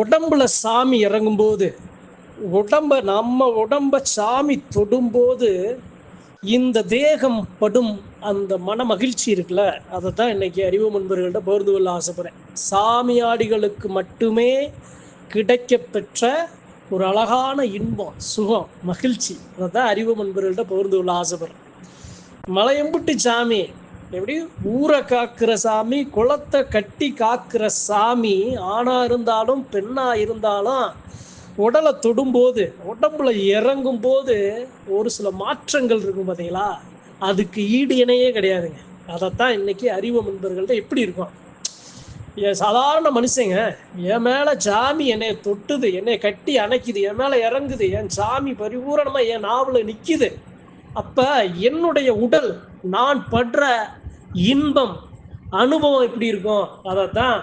உடம்புல சாமி இறங்கும்போது, நம்ம உடம்ப சாமி தொடும்போது, இந்த தேகம் படும் அந்த மன மகிழ்ச்சி இருக்குல்ல, அதை தான் இன்னைக்கு அறிவு முன்பர்கள்ட்ட பகிர்ந்து கொள்ள ஆசைப்படுறேன். சாமியாடிகளுக்கு மட்டுமே கிடைக்கப்பெற்ற ஒரு அழகான இன்பம், சுகம், மகிழ்ச்சி. அதை தான் அறிவு முன்பர்கள்ட்ட பகிர்ந்து கொள்ள ஆசைப்படுறேன். மலையம்புட்டி சாமி எப்படி ஊரை காக்கிற சாமி, குளத்தை கட்டி காக்கிற சாமி, ஆணா இருந்தாலும் பெண்ணா இருந்தாலும் உடலை தொடும்போது, உடம்புல இறங்கும் போது ஒரு சில மாற்றங்கள் இருக்கும் பார்த்தீங்களா, அதுக்கு ஈடு இணையே கிடையாதுங்க. அதைத்தான் இன்னைக்கு அறிவு நண்பர்கள்ட்ட எப்படி இருக்கும். என் சாதாரண மனுஷங்க, என் மேல சாமி என்னை தொட்டுது, என்னை கட்டி அணைக்குது, என் மேல இறங்குது, என் சாமி பரிபூரணமா என் நாவல நிக்குது. அப்ப என்னுடைய உடல், நான் படுற இன்பம், அனுபவம் எப்படி இருக்கும், அதைத்தான்